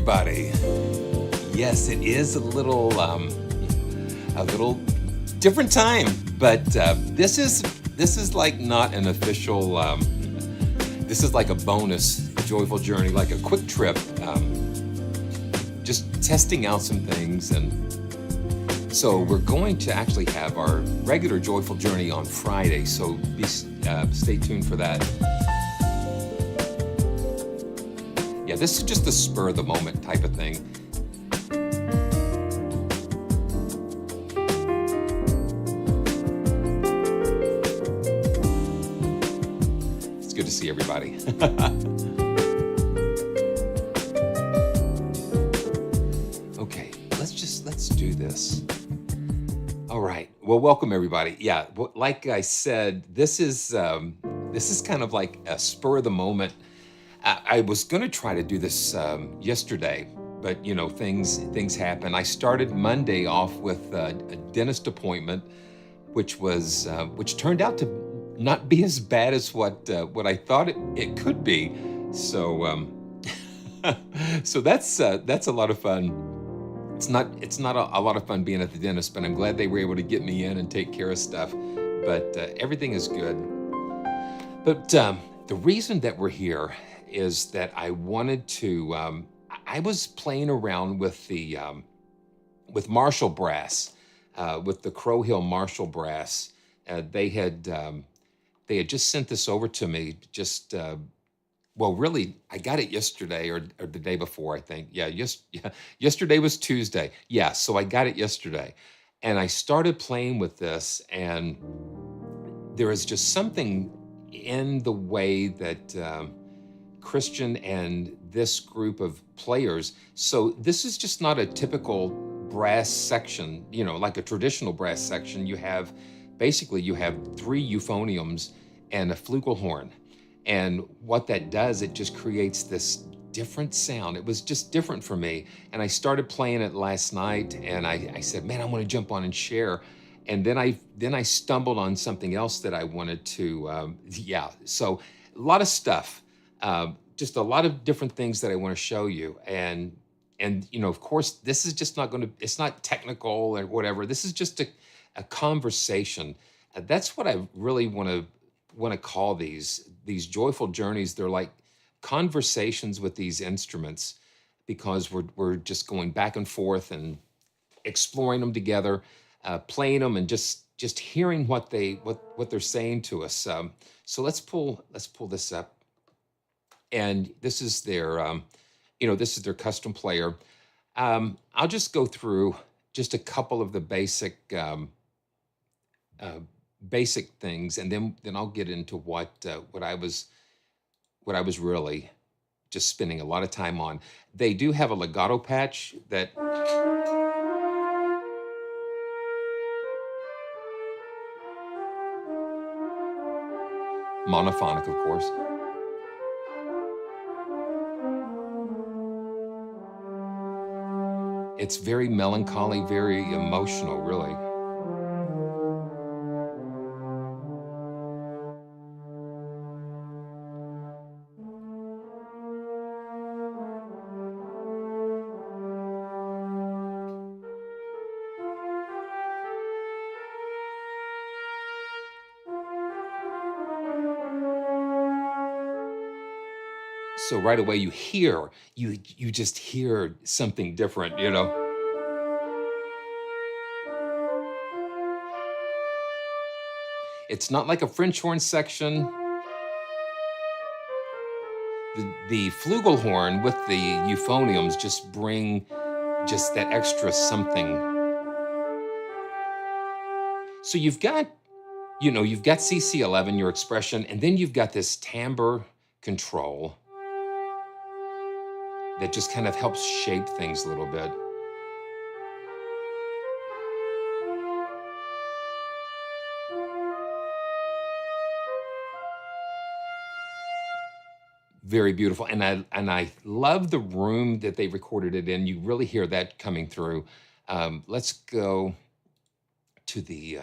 everybody. Yes, it is a little different time, but this is like not an official. This is like a bonus joyful journey, like a quick trip, just testing out some things. And so we're going to actually have our regular joyful journey on Friday. So stay tuned for that. Yeah, this is just a spur of the moment type of thing. It's good to see everybody. Okay, let's do this. All right. Well, welcome everybody. Yeah, like I said, this is kind of like a spur of the moment. I was going to try to do this yesterday, but things happen. I started Monday off with a dentist appointment, which turned out to not be as bad as what I thought it could be. So so that's a lot of fun. It's not a lot of fun being at the dentist, but I'm glad they were able to get me in and take care of stuff. But everything is good. But the reason that we're here is that I wanted to. I was playing around with with Marshal Brass, with the Crow Hill Marshal Brass. They had just sent this over to me. Well, really, I got it yesterday or the day before, I think. Yeah, yesterday was Tuesday. Yeah, so I got it yesterday. And I started playing with this, and there is just something in the way that Christian and this group of players, so this is just not a typical brass section, like a traditional brass section. You have 3 euphoniums and a flugelhorn. And what that does, it just creates this different sound. It was just different for me. And I started playing it last night, and I said, man, I want to jump on and share. And then I stumbled on something else that I wanted to, so a lot of stuff, just a lot of different things that I want to show you. And of course, this is just not it's not technical or whatever. This is just a conversation. That's what I really want to call these joyful journeys. They're like conversations with these instruments, because we're just going back and forth and exploring them together, playing them, and just hearing what they're saying to us. So let's pull this up, and this is their this is their custom player. I'll just go through just a couple of the basic things, and then I'll get into what I was really just spending a lot of time on. They do have a legato patch that monophonic, of course. It's very melancholy, very emotional, really. So right away you just hear something different. It's not like a French horn section. The flugelhorn with the euphoniums just bring just that extra something. So you've got CC11, your expression, and then you've got this timbre control that just kind of helps shape things a little bit. Very beautiful. And I love the room that they recorded it in. You really hear that coming through. Let's go to the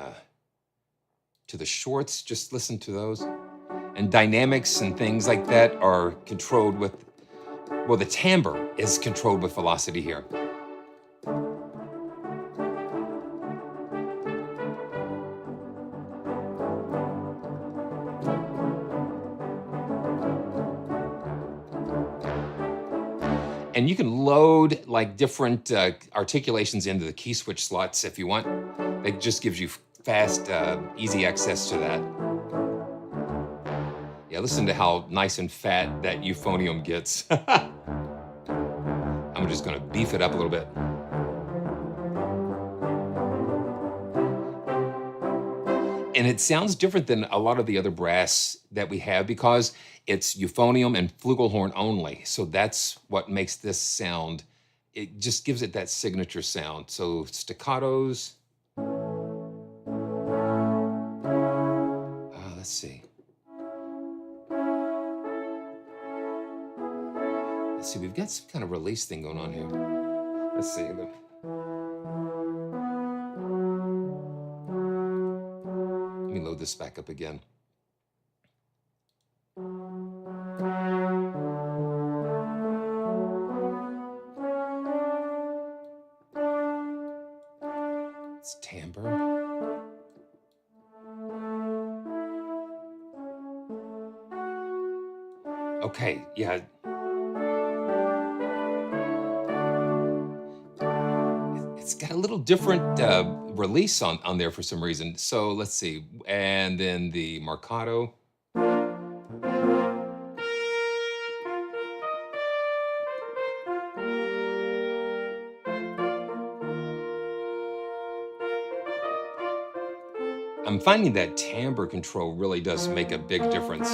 shorts. Just listen to those. And dynamics and things like that are controlled with Well, the timbre is controlled with velocity here. And you can load like different articulations into the key switch slots if you want. It just gives you fast, easy access to that. Yeah, listen to how nice and fat that euphonium gets. I'm just gonna beef it up a little bit. And it sounds different than a lot of the other brass that we have because it's euphonium and flugelhorn only. So that's what makes this sound. It just gives it that signature sound. So staccatos. Let's see. Let's see, we've got some kind of release thing going on here. Let's see. Let me load this back up again. It's timbre. Okay, yeah. It's got a little different release on there for some reason. So let's see. And then the marcato. I'm finding that timbre control really does make a big difference.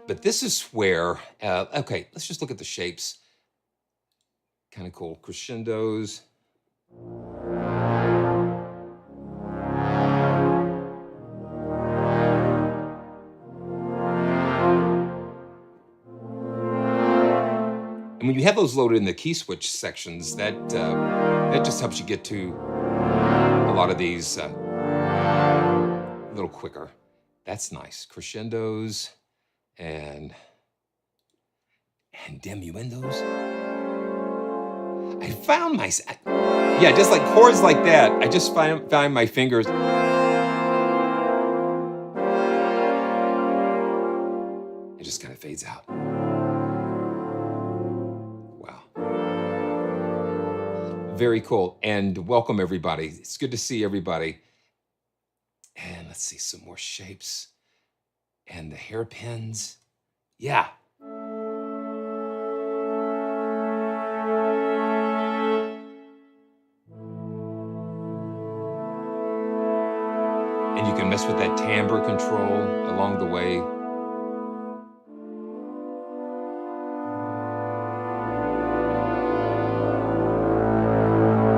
But this is where, okay, let's just look at the shapes. Kind of cool. Crescendos. And when you have those loaded in the key switch sections, that just helps you get to a lot of these a little quicker. That's nice. Crescendos and diminuendos. I found yeah, just like chords like that. I just found my fingers. It just kind of fades out. Wow. Very cool. And welcome everybody. It's good to see everybody. And let's see some more shapes. And the hairpins. Yeah. And you can mess with that timbre control along the way.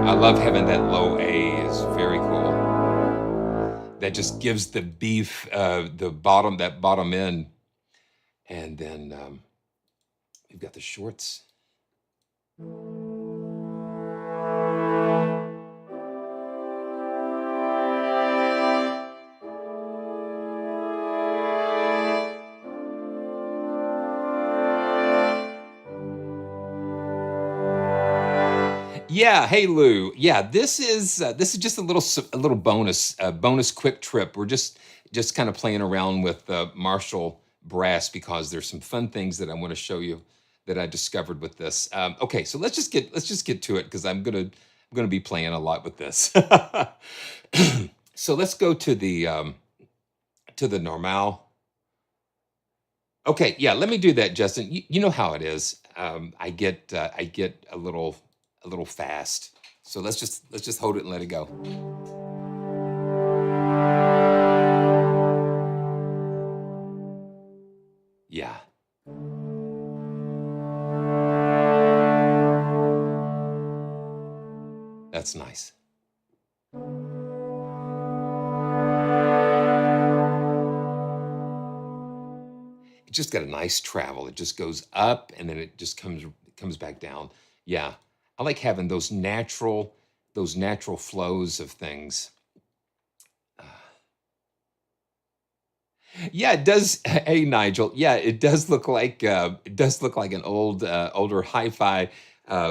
I love having that low A. It's very cool. That just gives the beef, that bottom end. And then we've got the shorts. Yeah, hey Lou. Yeah, this is just a little bonus quick trip. We're just kind of playing around with Marshal Brass because there's some fun things that I want to show you that I discovered with this. Okay, so let's just get to it because I'm gonna be playing a lot with this. So let's go to the normal. Okay, yeah, let me do that, Justin. You know how it is. I get a little fast. So let's just hold it and let it go. Yeah. That's nice. It just got a nice travel. It just goes up and then it just comes back down. Yeah. I like having those natural flows of things. Yeah, it does. Hey, Nigel. Yeah, it does look like an older hi-fi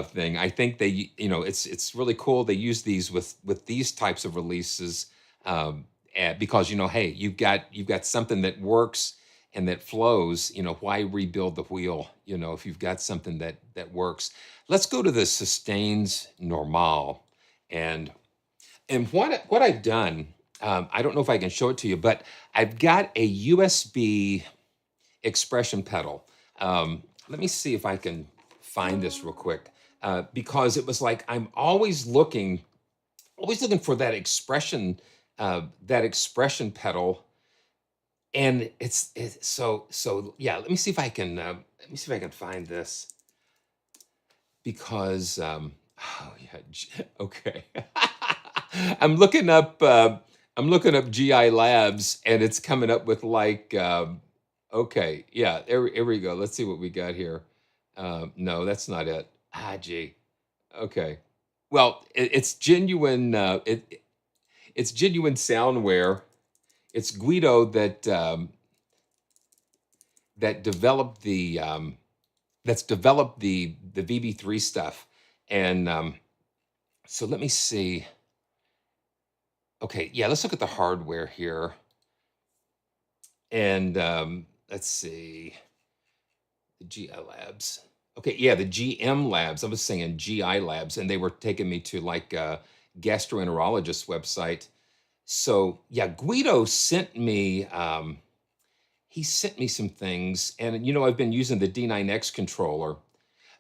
thing. I think it's really cool. They use these with these types of releases because hey, you've got something that works and that flows. Why rebuild the wheel? If you've got something that works. Let's go to the sustains normal, and what I've done, I don't know if I can show it to you, but I've got a USB expression pedal. Let me see if I can find this real quick, because it was like I'm always looking for that expression pedal, and it's so yeah. Let me see if I can find this because oh yeah, okay. I'm looking up GI Labs, and it's coming up with like okay, yeah, here we go. Let's see what we got here. No, that's not it. Gee. Okay. Well, it's genuine. It's genuine soundware. It's Guido that developed that's developed the VB3 stuff, and so let me see. Okay, yeah, let's look at the hardware here. And let's see, the GI Labs. Okay, yeah, the GM Labs. I was saying GI Labs, and they were taking me to like a gastroenterologist website. So yeah, Guido sent me. He sent me some things, and I've been using the D9X controller.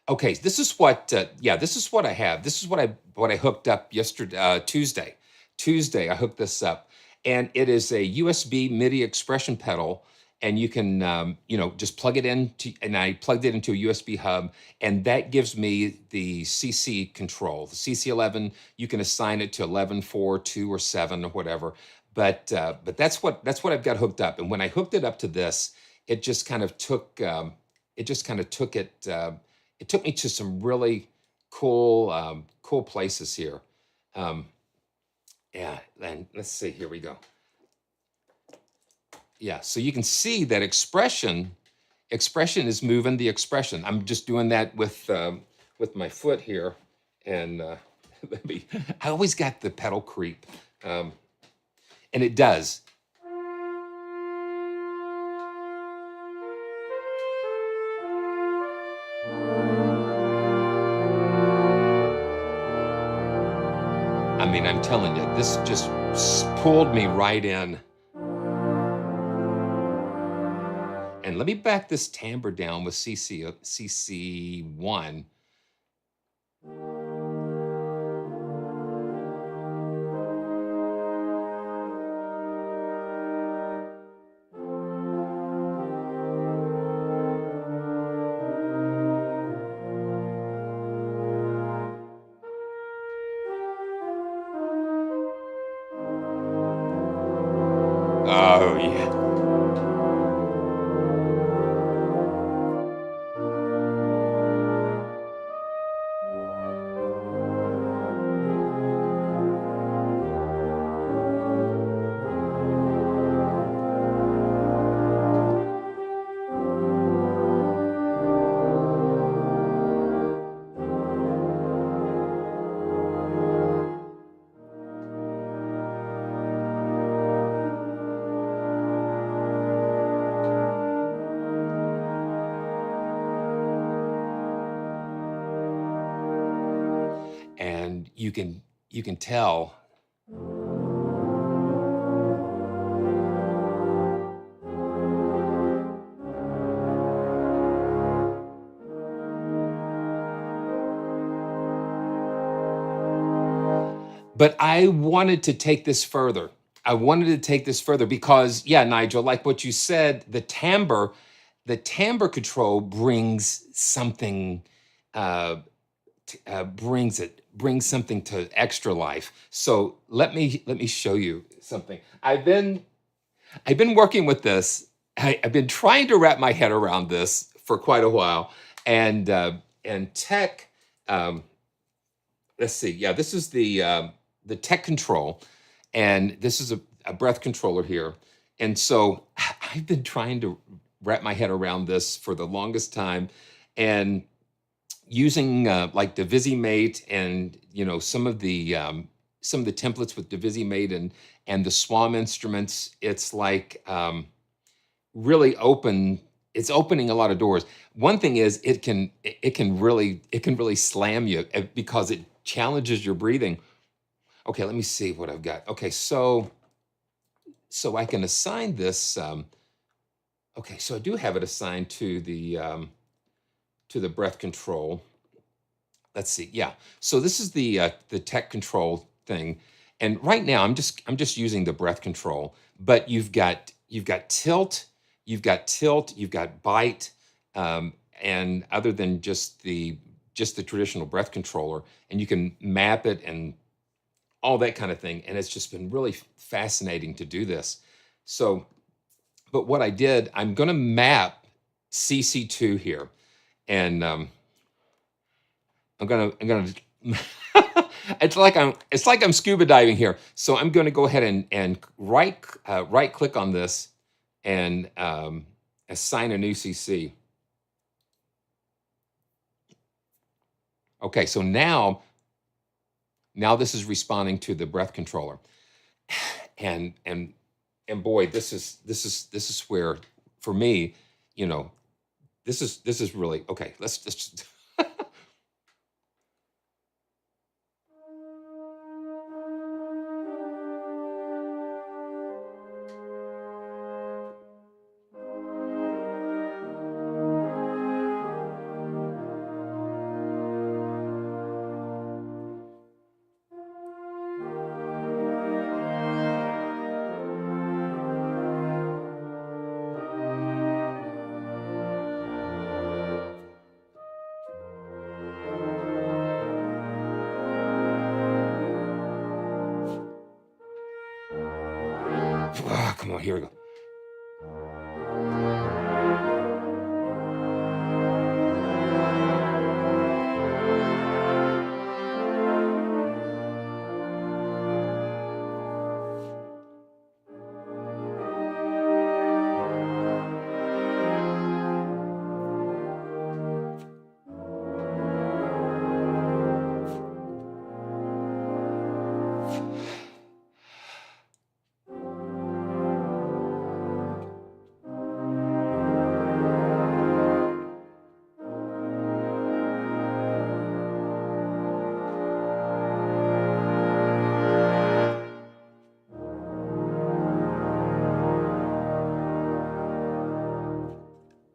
Okay, this is what. Yeah, this is what I have. This is what I hooked up yesterday, Tuesday. Tuesday, I hooked this up, and it is a USB MIDI expression pedal, and you can, just plug it into. And I plugged it into a USB hub, and that gives me the CC control. The CC11, you can assign it to 11, 4, 2, or 7, or whatever. But that's what I've got hooked up. And when I hooked it up to this, it just kind of took. It just kind of took it. It took me to some really cool places here. Um, yeah, and let's see. Here we go. Yeah, so you can see that expression is moving the expression. I'm just doing that with my foot here, and let me. I always got the pedal creep, and it does. I mean, I'm telling you, this just pulled me right in. And let me back this timbre down with CC1. Oh yeah. And you can tell. But I wanted to take this further. I wanted to take this further because, yeah, Nigel, like what you said, the timbre control brings something, uh, brings something to extra life. So let me show you something. I've been working with this. I've been trying to wrap my head around this for quite a while, and tech. Um, let's see. Yeah, this is the tech control, and this is a breath controller here. And so I've been trying to wrap my head around this for the longest time, and using like Divisimate and some of the templates with Divisimate and the Swam instruments. It's like really open. It's opening a lot of doors. One thing is it can really slam you because it challenges your breathing. Okay, let me see what I've got. Okay, so I can assign this. Okay, so I do have it assigned to the breath control. Let's see. Yeah. So this is the tech control thing, and right now I'm just using the breath control. But you've got tilt, you've got bite, and other than just the traditional breath controller, and you can map it and all that kind of thing. And it's just been really fascinating to do this. So, but what I did, I'm going to map CC2 here, and I'm gonna. It's like I'm scuba diving here. So I'm going to go ahead and right click on this and assign a new CC. Okay, so now this is responding to the breath controller, and boy, this is where, for me, you know, this is really okay. Let's come on, here we go.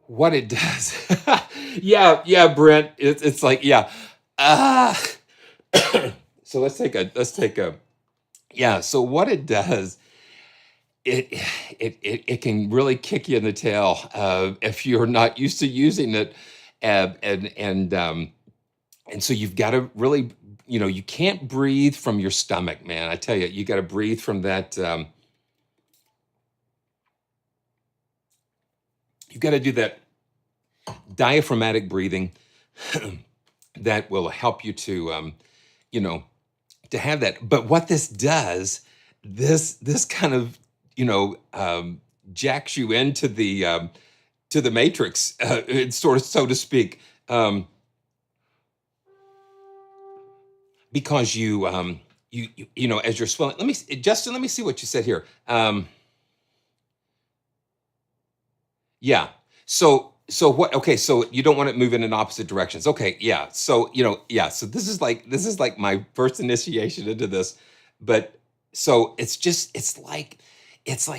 What it does. Yeah, Brent. It's like, yeah. Ah. So let's take a yeah. So what it does, it it can really kick you in the tail if you're not used to using it, and so you've got to really, you can't breathe from your stomach, man. I tell you, you got to breathe from that. You've got to do that diaphragmatic breathing that will help you to you know to have that. But what this does, this kind of, jacks you into the matrix, it's sort of, so to speak, because as you're swelling. Justin, let me see what you said here. Yeah. So what? Okay. So you don't want it moving in opposite directions. Okay. Yeah. So yeah. So this is like my first initiation into this, but so it's like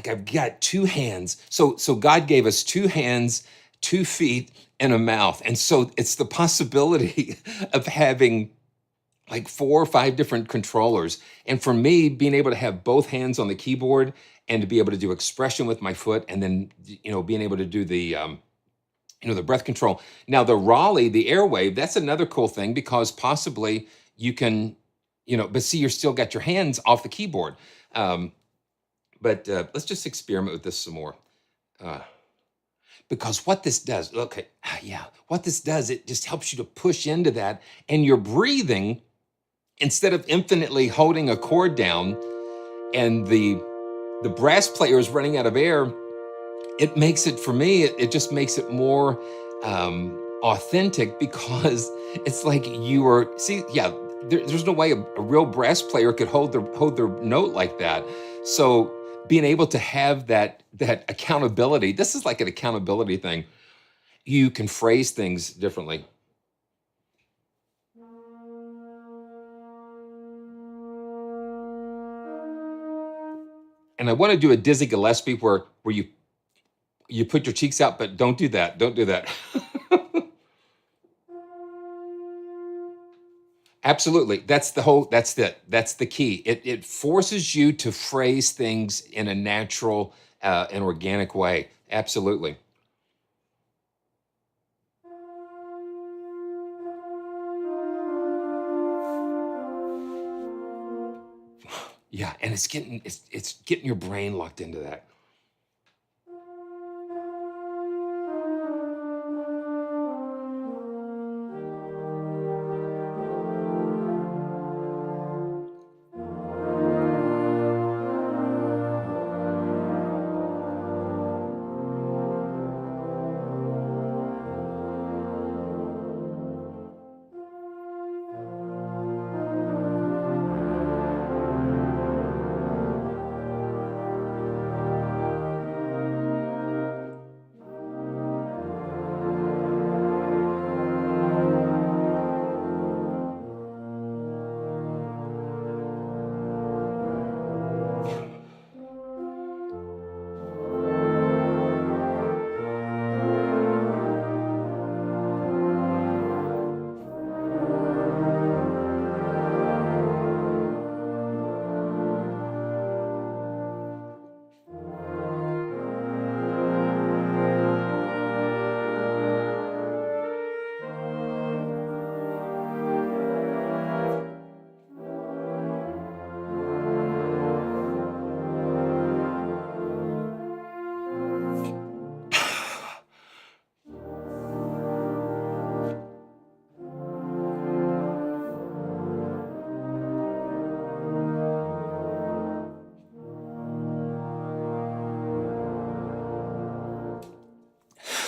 I've got two hands. So God gave us two hands, 2 feet, and a mouth, and so it's the possibility of having like 4 or 5 different controllers. And for me, being able to have both hands on the keyboard and to be able to do expression with my foot, and then being able to do the breath control. Now the Raleigh, the airwave, that's another cool thing, because possibly you can, but see, you're still got your hands off the keyboard. But let's just experiment with this some more. Uh, because what this does, okay, yeah, what this does, it just helps you to push into that, and you're breathing instead of infinitely holding a chord down, and the brass player is running out of air. it makes it, for me, it just makes it more authentic, because it's like you are, see, yeah, there's no way a real brass player could hold their note like that. So being able to have that accountability, this is like an accountability thing. You can phrase things differently. And I want to do a Dizzy Gillespie where you put your cheeks out, but don't do that. Don't do that. Absolutely. That's the key. It forces you to phrase things in a natural and organic way. Absolutely. Yeah, and it's getting your brain locked into that.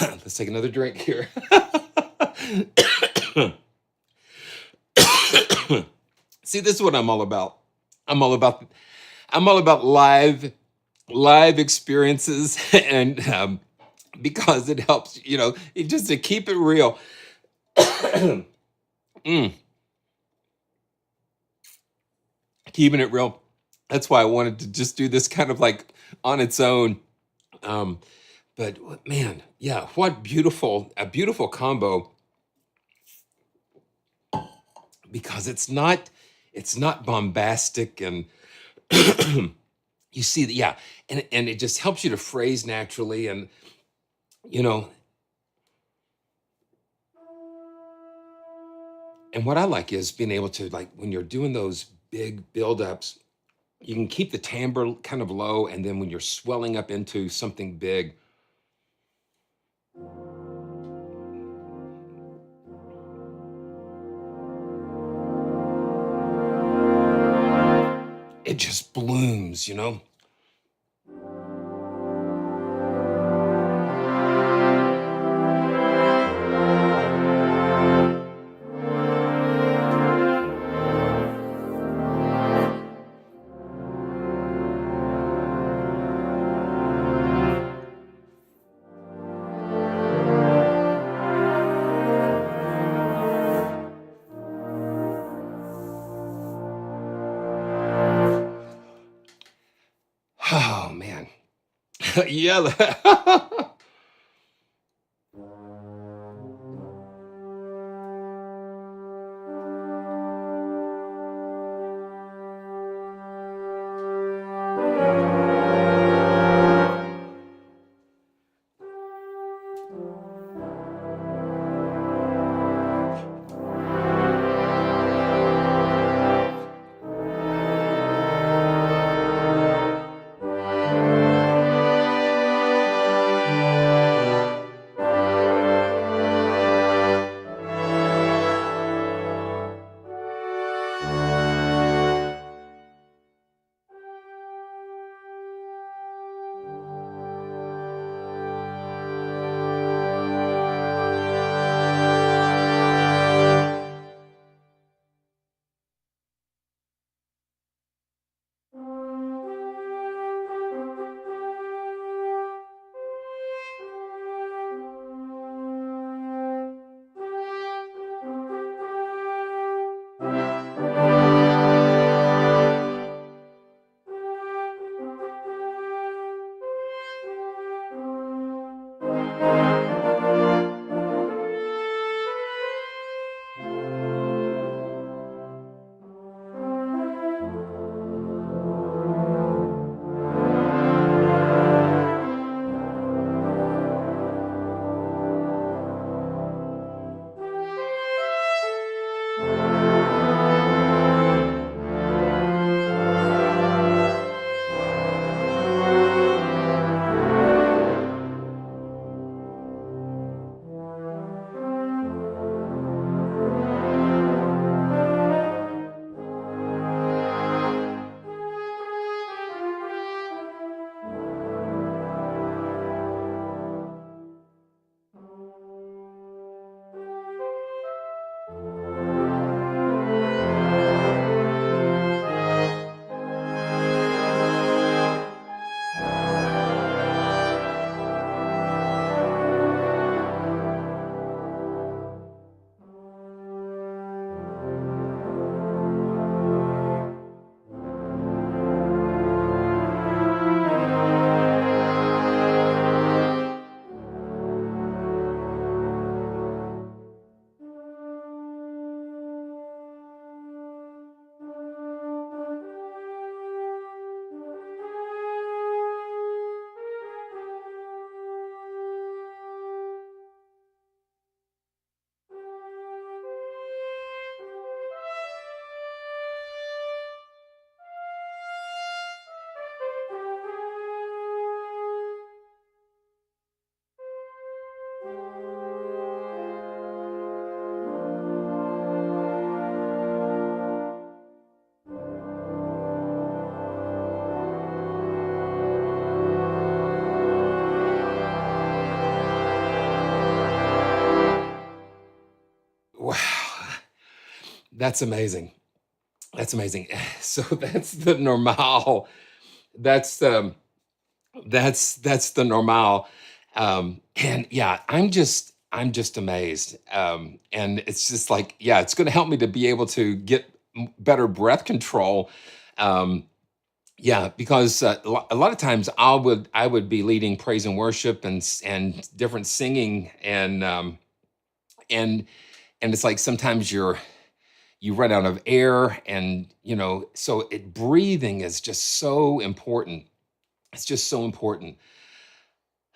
Let's take another drink here. See, this is what I'm all about. I'm all about I'm all about live experiences, and because it helps, it just to keep it real. Mm, keeping it real. That's why I wanted to just do this kind of like on its own. Um, but man, yeah, what a beautiful combo, because it's not bombastic, and you see that, yeah, and it just helps you to phrase naturally, and you know, and what I like is being able to, like, when you're doing those big buildups, you can keep the timbre kind of low, and then when you're swelling up into something big, it just blooms. Oh man. Yeah. That's amazing. That's amazing. So that's the normal. That's that's the normal. And yeah, I'm just amazed. And it's just like, yeah, it's going to help me to be able to get better breath control. Um, yeah, because a lot of times I would be leading praise and worship and different singing and and it's like sometimes you run out of air, and so breathing is just so important. It's just so important.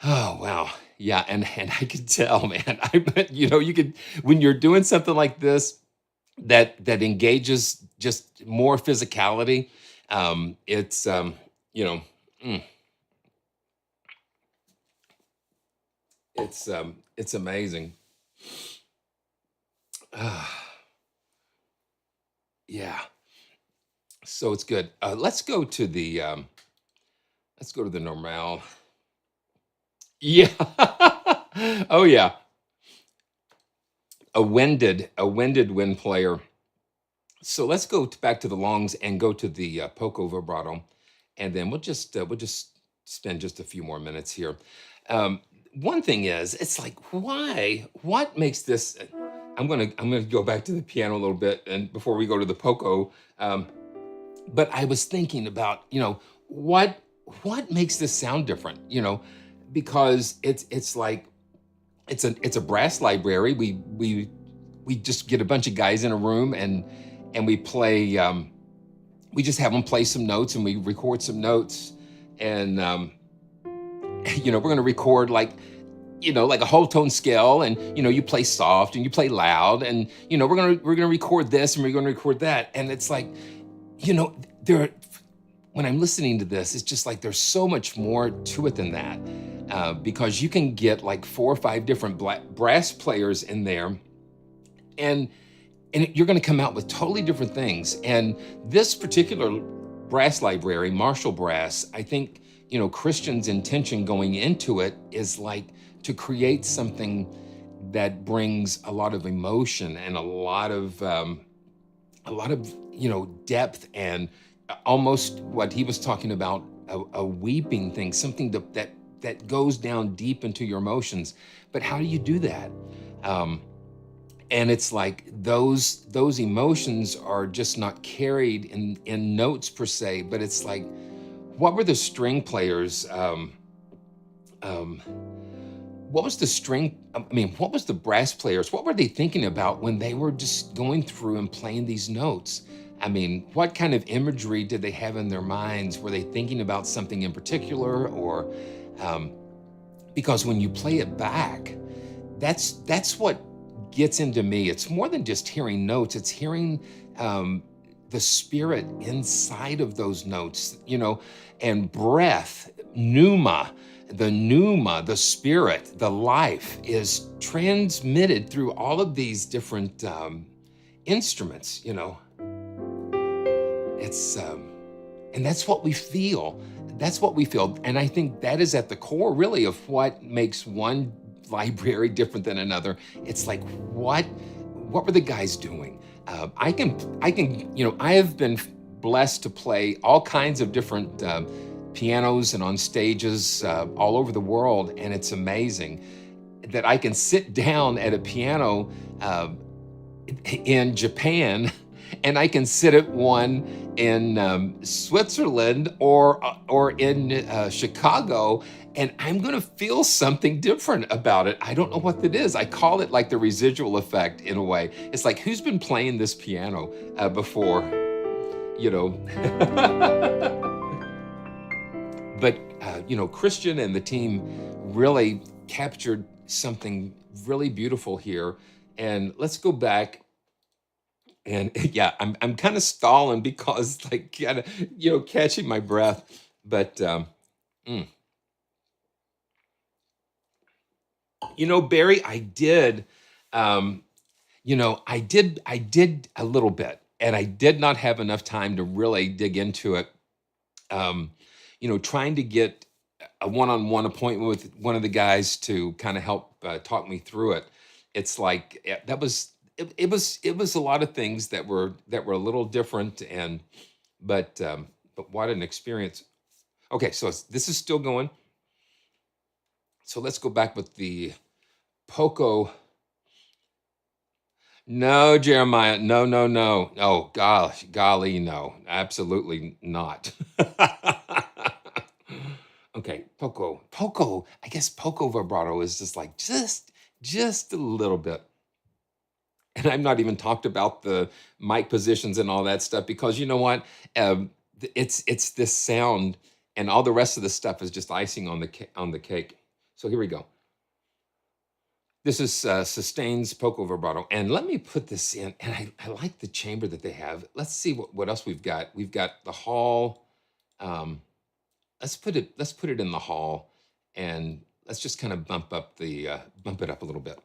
Oh wow. Yeah, and I could tell, man. You could, when you're doing something like this that engages just more physicality. It's you know, mm, it's amazing. Yeah. So it's good. Let's go to the normal. Yeah. Oh yeah. A winded wind player. So let's go back to the longs and go to the poco vibrato, and then we'll just spend just a few more minutes here. Um, One thing is, it's like, why? What makes this? I'm gonna go back to the piano a little bit, and before we go to the poco, but I was thinking about, what makes this sound different? Because it's like it's a brass library. We just get a bunch of guys in a room, and we play. We just have them play some notes, and we record some notes, and we're going to record like, like a whole tone scale, and you play soft and you play loud, and we're gonna record this and we're going to record that, and it's like, there. When I'm listening to this, it's just like there's so much more to it than that, because you can get like four or five different brass players in there, and you're going to come out with totally different things. And this particular brass library, Marshall Brass, I think, Christian's intention going into it is like to create something that brings a lot of emotion and a lot of depth, and almost what he was talking about, a weeping thing, something that goes down deep into your emotions. But how do you do that? Um, and it's like those emotions are just not carried in notes per se, but it's like, what were the string players, um, what was the string I mean, what was the brass players, what were they thinking about when they were just going through and playing these notes? I mean, what kind of imagery did they have in their minds? Were they thinking about something in particular? Or um, because when you play it back, that's what gets into me. It's more than just hearing notes. It's hearing the spirit inside of those notes, and breath, the spirit, the life is transmitted through all of these different instruments. It's and that's what we feel. That's what we feel, and I think that is at the core, really, of what makes one library different than another. It's like, what were the guys doing? I have been blessed to play all kinds of different pianos and on stages all over the world, and it's amazing that I can sit down at a piano in Japan, and I can sit at one in Switzerland or in Chicago, and I'm going to feel something different about it. I don't know what it is. I call it like the residual effect in a way. It's like, who's been playing this piano before, you know? But Christian and the team really captured something really beautiful here. And let's go back. And yeah, I'm kind of stalling because, like, kind of, catching my breath. But mm. Barry, um, I did a little bit, and I did not have enough time to really dig into it. Um, Trying to get a one-on-one appointment with one of the guys to kind of help talk me through it. It's like, that was it was a lot of things that were a little different, and but what an experience. Okay, so this is still going. So let's go back with the Poco. No, Jeremiah. No, no, no. Oh, gosh, golly, no. Absolutely not. Okay, Poco. Poco. I guess Poco vibrato is just like just a little bit. And I've not even talked about the mic positions and all that stuff, because you know what? It's this sound, and all the rest of the stuff is just icing on the cake. So here we go. This is Sustain's Poco Vibrato. And let me put this in. And I like the chamber that they have. Let's see what else we've got. We've got the hall. Um, let's put it in the hall, and let's just kind of bump it up a little bit.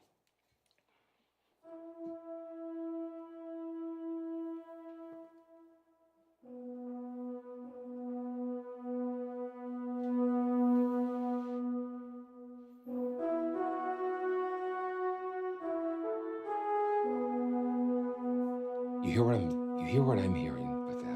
You hear what I'm hearing with that?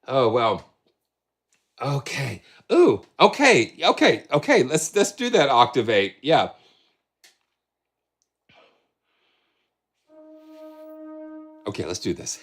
Oh well. Okay. Ooh. Okay. Okay. Okay. Let's do that octavate. Yeah. Okay. Let's do this.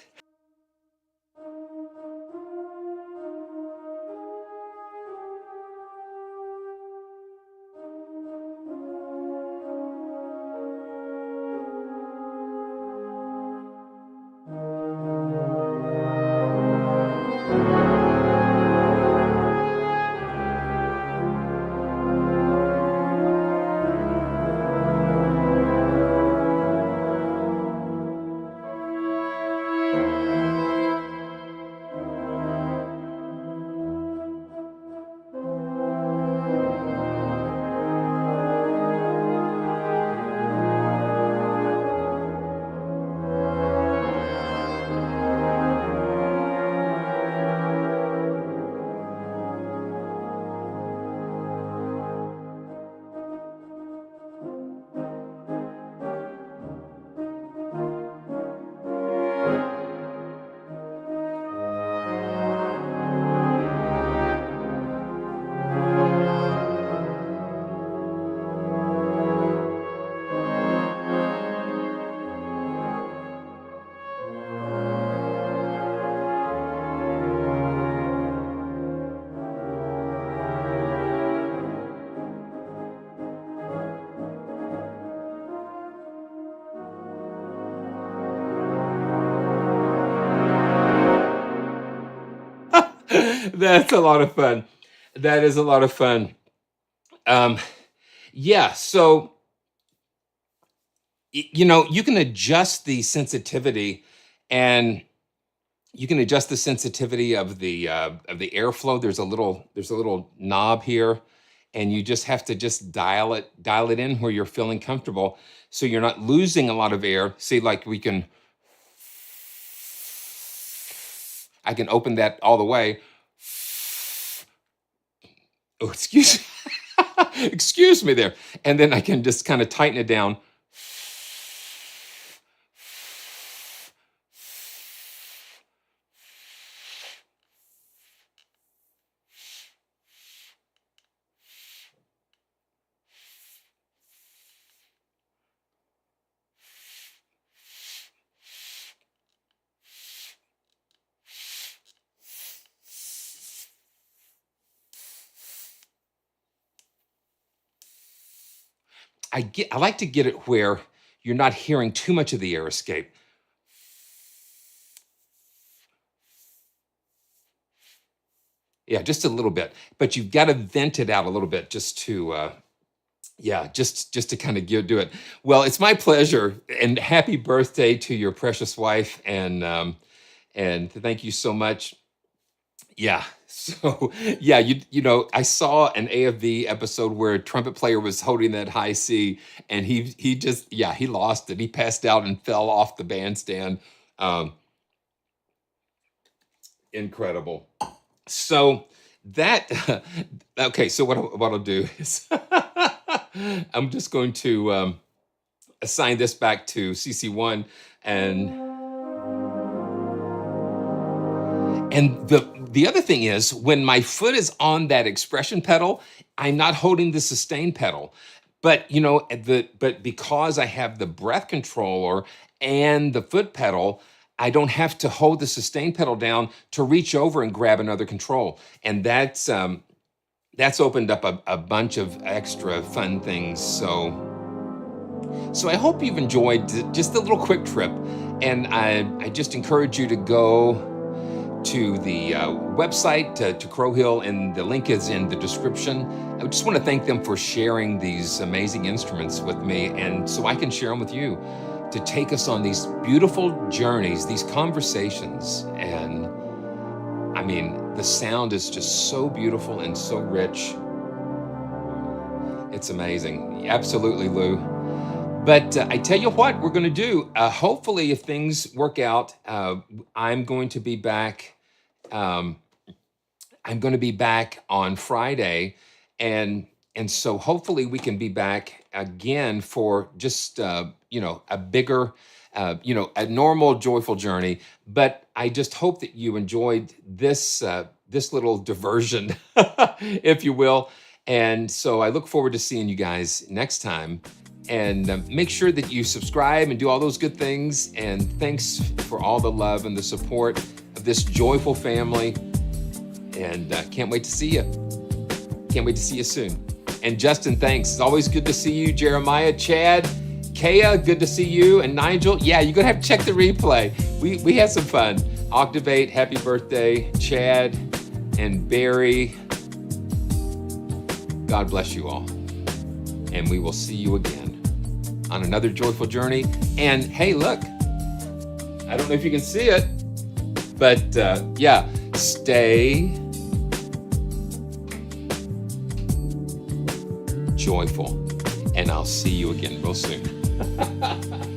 That's a lot of fun. That is a lot of fun. Um, yeah, so you can adjust the sensitivity, and you can adjust the sensitivity of the airflow. There's a little knob here, and you just have to just dial it in where you're feeling comfortable, so you're not losing a lot of air. See, like I can open that all the way. Oh, excuse excuse me there. And then I can just kind of tighten it down. I like to get it where you're not hearing too much of the air escape. Yeah, just a little bit, but you've got to vent it out a little bit just to yeah, just to kind of do it. Well, it's my pleasure, and happy birthday to your precious wife, and thank you so much. Yeah. So yeah, I saw an AFV episode where a trumpet player was holding that high C, and he just, yeah, he lost it. He passed out and fell off the bandstand. Um, Incredible. So that okay. So what I'll do is I'm just going to assign this back to CC1, and the other thing is, when my foot is on that expression pedal, I'm not holding the sustain pedal. But but because I have the breath controller and the foot pedal, I don't have to hold the sustain pedal down to reach over and grab another control. And that's opened up a bunch of extra fun things. So I hope you've enjoyed just a little quick trip. And I just encourage you to go to the website, to Crow Hill, and the link is in the description. I just want to thank them for sharing these amazing instruments with me, and so I can share them with you, to take us on these beautiful journeys, these conversations. And I mean, the sound is just so beautiful and so rich. It's amazing. Absolutely, Lou. But I tell you what we're going to do. Hopefully, if things work out, I'm going to be back. I'm going to be back on Friday, and so hopefully we can be back again for just a bigger, a normal joyful journey. But I just hope that you enjoyed this little diversion, if you will. And so I look forward to seeing you guys next time. And make sure that you subscribe and do all those good things. And thanks for all the love and the support of this joyful family. And can't wait to see you. Can't wait to see you soon. And Justin, thanks. It's always good to see you. Jeremiah, Chad, Kaya, good to see you. And Nigel, yeah, you're going to have to check the replay. We had some fun. Octavate, happy birthday. Chad and Barry, God bless you all. And we will see you again on another joyful journey. And hey, look, I don't know if you can see it, but yeah, stay joyful. And I'll see you again real soon.